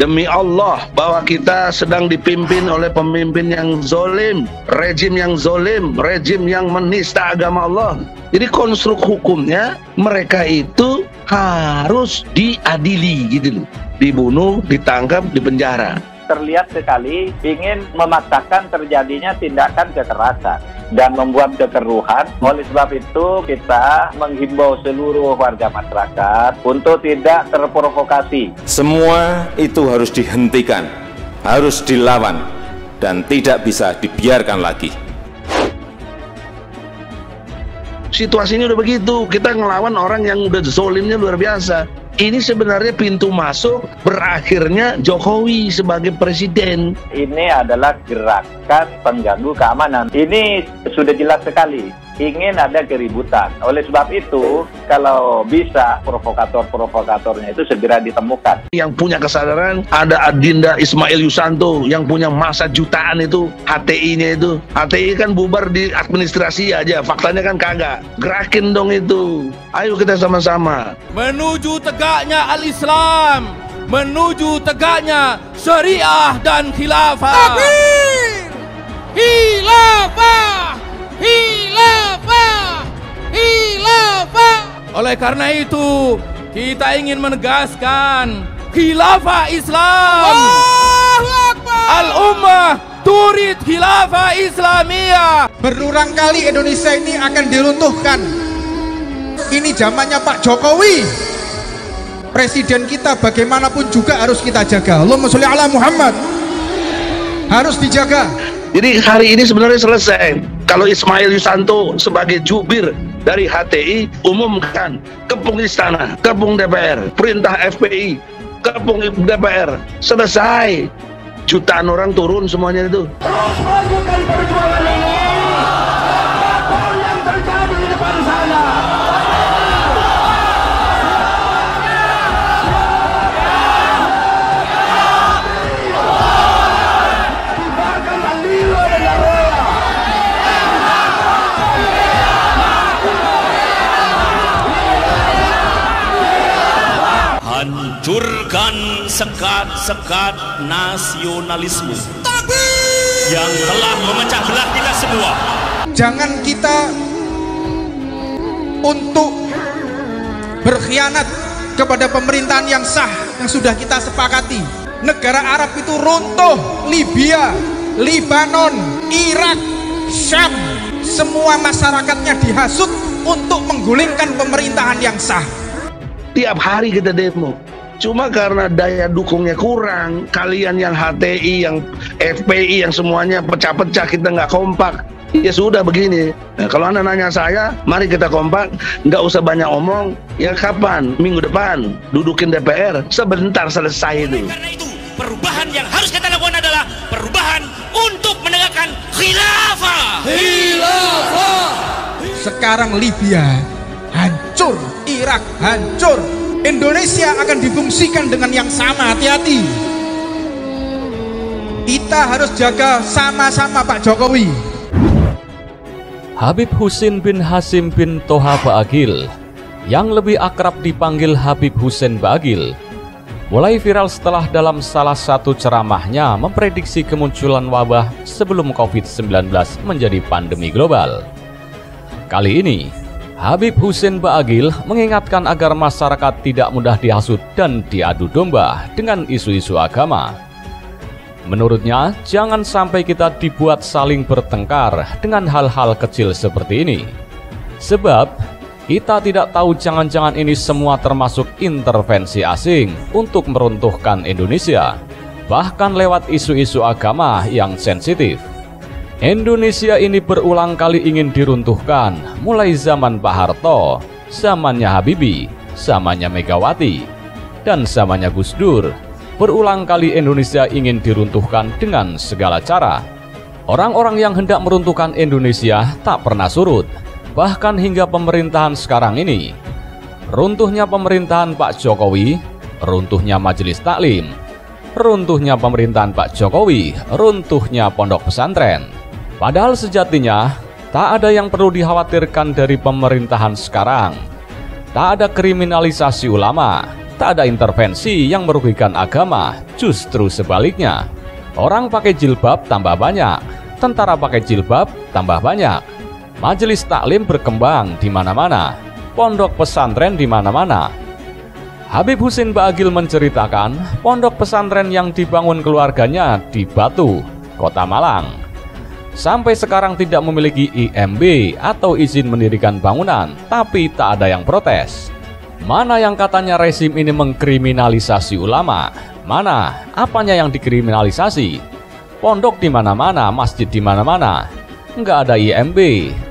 Demi Allah bahwa kita sedang dipimpin oleh pemimpin yang zolim, rejim yang zolim, rejim yang menista agama Allah. Jadi konstruk hukumnya mereka itu harus diadili gitu loh. Dibunuh, ditangkap, dipenjara. Terlihat sekali ingin memaksakan terjadinya tindakan kekerasan dan membuat kekeruhan. Oleh sebab itu kita menghimbau seluruh warga masyarakat untuk tidak terprovokasi. Semua itu harus dihentikan, harus dilawan, dan tidak bisa dibiarkan lagi. Situasinya udah begitu, kita ngelawan orang yang udah zolimnya luar biasa. Ini sebenarnya pintu masuk berakhirnya Jokowi sebagai presiden. Ini adalah gerakan pengganggu keamanan. Ini sudah jelas sekali ingin ada keributan. Oleh sebab itu, kalau bisa provokator-provokatornya itu segera ditemukan. Yang punya kesadaran ada Adinda Ismail Yusanto yang punya masa jutaan itu, HTI-nya itu. HTI kan bubar di administrasi aja, faktanya kan kagak. Gerakin dong itu. Ayo kita sama-sama. Menuju tegaknya al-Islam, menuju tegaknya syariah dan khilafah. Takbir! Khilafah! Khilafah! Khilafah! Oleh karena itu, kita ingin menegaskan khilafah Islam. Allahu Akbar! Al-ummah turid khilafah Islamiyah. Berulang kali Indonesia ini akan diruntuhkan. Ini zamannya Pak Jokowi. Presiden kita bagaimanapun juga harus kita jaga. Allahumma sholli ala Muhammad. Harus dijaga. Jadi hari ini sebenarnya selesai. Kalau Ismail Yusanto sebagai jubir dari HTI umumkan kepung istana, kepung DPR, perintah FPI, kepung DPR, selesai. Jutaan orang turun semuanya itu. Terus lanjutkan perjuangan ini. Apapun yang terjadi di depan sana. Hancurkan sekat-sekat nasionalisme yang telah memecah belah kita semua. Jangan kita untuk berkhianat kepada pemerintahan yang sah yang sudah kita sepakati. Negara Arab itu runtuh, Libya, Libanon, Irak, Syam, semua masyarakatnya dihasut untuk menggulingkan pemerintahan yang sah. Tiap hari kita demo. Cuma karena daya dukungnya kurang, kalian yang HTI, yang FPI, yang semuanya pecah-pecah, kita nggak kompak. Ya sudah begini. Nah, kalau Anda nanya saya, mari kita kompak, nggak usah banyak omong. Ya kapan? Minggu depan dudukin DPR, sebentar selesai itu. Karena itu, perubahan yang harus kita lakukan adalah perubahan untuk menegakkan khilafah. Khilafah. Sekarang Libya hancur, Irak hancur, Indonesia akan difungsikan dengan yang sama. Hati-hati. Kita harus jaga sama-sama Pak Jokowi. Habib Husin bin Hasim bin Toha Ba'agil, yang lebih akrab dipanggil Habib Husin Ba'agil, mulai viral setelah dalam salah satu ceramahnya memprediksi kemunculan wabah sebelum COVID-19 menjadi pandemi global. Kali ini Habib Husin Ba'agil mengingatkan agar masyarakat tidak mudah dihasut dan diadu domba dengan isu-isu agama. Menurutnya, jangan sampai kita dibuat saling bertengkar dengan hal-hal kecil seperti ini. Sebab, kita tidak tahu jangan-jangan ini semua termasuk intervensi asing untuk meruntuhkan Indonesia, bahkan lewat isu-isu agama yang sensitif. Indonesia ini berulang kali ingin diruntuhkan, mulai zaman Pak Harto, zamannya Habibie, zamannya Megawati, dan zamannya Gus Dur. Berulang kali Indonesia ingin diruntuhkan dengan segala cara. Orang-orang yang hendak meruntuhkan Indonesia tak pernah surut, bahkan hingga pemerintahan sekarang ini. Runtuhnya pemerintahan Pak Jokowi, runtuhnya Majelis Taklim, runtuhnya pemerintahan Pak Jokowi, runtuhnya pondok pesantren. Padahal sejatinya, tak ada yang perlu dikhawatirkan dari pemerintahan sekarang. Tak ada kriminalisasi ulama, tak ada intervensi yang merugikan agama, justru sebaliknya. Orang pakai jilbab tambah banyak, tentara pakai jilbab tambah banyak, majelis taklim berkembang di mana-mana, pondok pesantren di mana-mana. Habib Husin Baagil menceritakan pondok pesantren yang dibangun keluarganya di Batu, Kota Malang. Sampai sekarang tidak memiliki IMB atau izin mendirikan bangunan, tapi tak ada yang protes. Mana yang katanya rezim ini mengkriminalisasi ulama? Mana? Apanya yang dikriminalisasi? Pondok di mana-mana, masjid di mana-mana. Nggak ada IMB,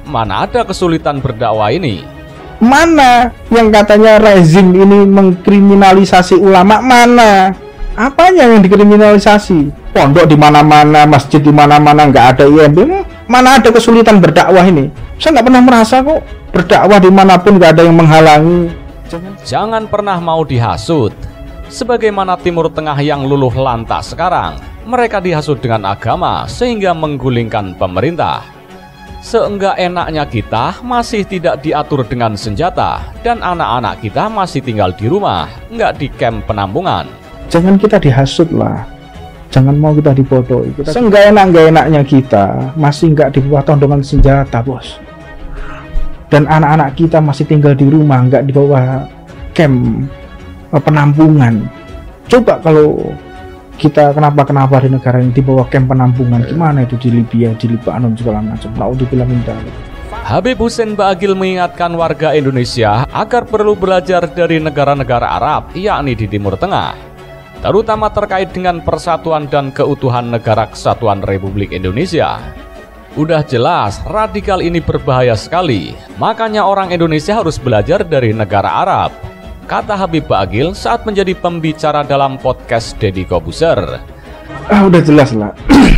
mana ada kesulitan berdakwah ini? Mana yang katanya rezim ini mengkriminalisasi ulama? Mana? Apanya yang dikriminalisasi? Pondok di mana-mana, masjid di mana-mana, nggak ada IMB. Mana ada kesulitan berdakwah ini? Saya nggak pernah merasa kok berdakwah dimanapun nggak ada yang menghalangi. Jangan pernah mau dihasut. Sebagaimana Timur Tengah yang luluh lantak sekarang, mereka dihasut dengan agama sehingga menggulingkan pemerintah. Seenggak enaknya kita masih tidak diatur dengan senjata, dan anak-anak kita masih tinggal di rumah, nggak di kamp penampungan. Jangan kita dihasut lah, jangan mau kita dibodohi. Seenggak enaknya kita masih nggak di bawah tondongan senjata, bos. Dan anak-anak kita masih tinggal di rumah, nggak di bawah camp penampungan. Coba kalau kita kenapa di negara ini di bawah camp penampungan, gimana itu di Libya, di Libanon segala macam. Naudzubillah min dzalik. Habib Husin Baagil mengingatkan warga Indonesia agar perlu belajar dari negara-negara Arab, yakni di Timur Tengah, terutama terkait dengan persatuan dan keutuhan Negara Kesatuan Republik Indonesia. Udah jelas radikal ini berbahaya sekali, makanya orang Indonesia harus belajar dari negara Arab, kata Habib Baagil saat menjadi pembicara dalam podcast Deddy Kobuser. Udah jelas lah,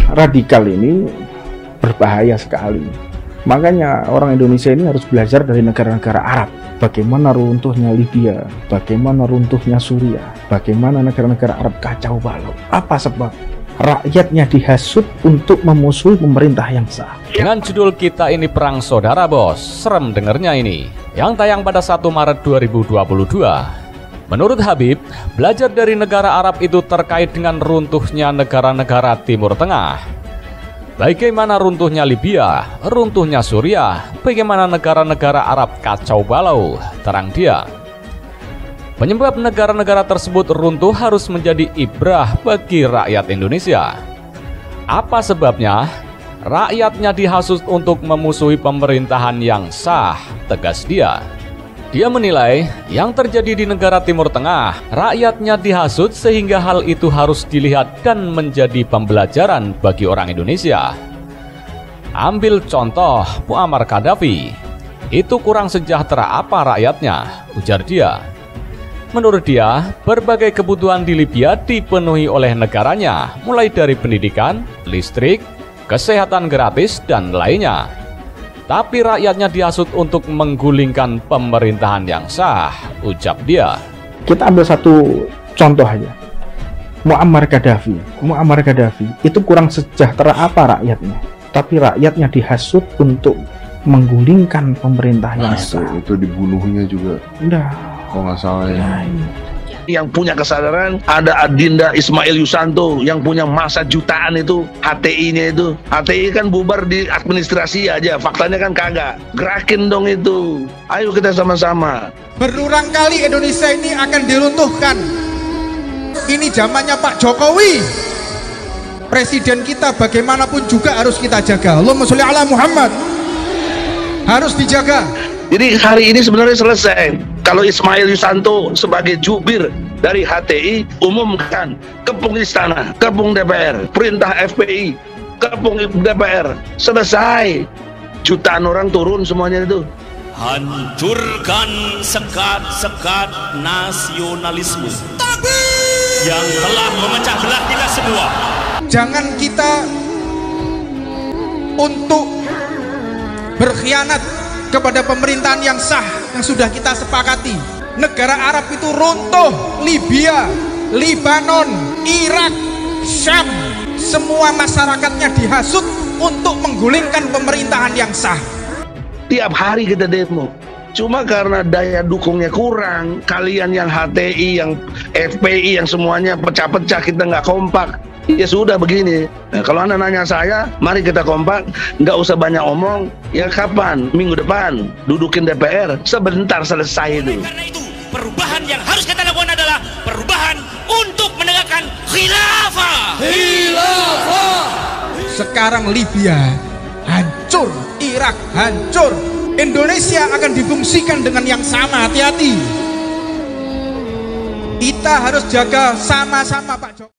radikal ini berbahaya sekali. Makanya orang Indonesia ini harus belajar dari negara-negara Arab. Bagaimana runtuhnya Libya, bagaimana runtuhnya Suriah, bagaimana negara-negara Arab kacau balau. Apa sebab? Rakyatnya dihasut untuk memusuhi pemerintah yang sah. Dengan judul kita ini Perang Saudara Bos, serem dengernya ini, yang tayang pada 1 Maret 2022. Menurut Habib, belajar dari negara Arab itu terkait dengan runtuhnya negara-negara Timur Tengah. Bagaimana runtuhnya Libya, runtuhnya Suriah, bagaimana negara-negara Arab kacau balau, terang dia. Penyebab negara-negara tersebut runtuh harus menjadi ibrah bagi rakyat Indonesia. Apa sebabnya? Rakyatnya dihasut untuk memusuhi pemerintahan yang sah, tegas dia. Dia menilai yang terjadi di negara Timur Tengah, rakyatnya dihasut sehingga hal itu harus dilihat dan menjadi pembelajaran bagi orang Indonesia. Ambil contoh Muammar Gaddafi, itu kurang sejahtera apa rakyatnya, ujar dia. Menurut dia, berbagai kebutuhan di Libya dipenuhi oleh negaranya, mulai dari pendidikan, listrik, kesehatan gratis, dan lainnya. Tapi rakyatnya dihasut untuk menggulingkan pemerintahan yang sah, ucap dia. Kita ambil satu contoh aja. Muammar Gaddafi itu kurang sejahtera apa rakyatnya? Tapi rakyatnya dihasut untuk menggulingkan pemerintah yang sah. Itu dibunuhnya juga. Udah. Kalau nggak salah ya. Yang punya kesadaran ada Adinda Ismail Yusanto yang punya masa jutaan itu HTI-nya itu. HTI kan bubar di administrasi aja, faktanya kan kagak. Gerakin dong itu. Ayo kita sama-sama. Berulang kali Indonesia ini akan diruntuhkan. Ini zamannya Pak Jokowi. Presiden kita bagaimanapun juga harus kita jaga. Allahumma sholli ala Muhammad. Harus dijaga. Jadi hari ini sebenarnya selesai. Kalau Ismail Yusanto sebagai jubir dari HTI umumkan kepung istana, kepung DPR, perintah FPI, kepung DPR, selesai. Jutaan orang turun semuanya itu. Hancurkan sekat-sekat nasionalisme yang telah memecah belah kita semua. Jangan kita untuk berkhianat kepada pemerintahan yang sah yang sudah kita sepakati. Negara Arab itu runtuh, Libya, Libanon, Irak, Syam, semua masyarakatnya dihasut untuk menggulingkan pemerintahan yang sah. Tiap hari kita demo, Cuma karena daya dukungnya kurang, kalian yang HTI, yang FPI, yang semuanya pecah-pecah, kita nggak kompak. Ya sudah begini. Nah, kalau Anda nanya saya, mari kita kompak, nggak usah banyak omong. Ya kapan? Minggu depan dudukin DPR, sebentar selesai itu. Karena itu perubahan yang harus kita lakukan adalah perubahan untuk menegakkan khilafah. Sekarang Libya hancur, Irak hancur, Indonesia akan difungsikan dengan yang sama. Hati-hati. Kita harus jaga sama-sama, Pak Jokowi.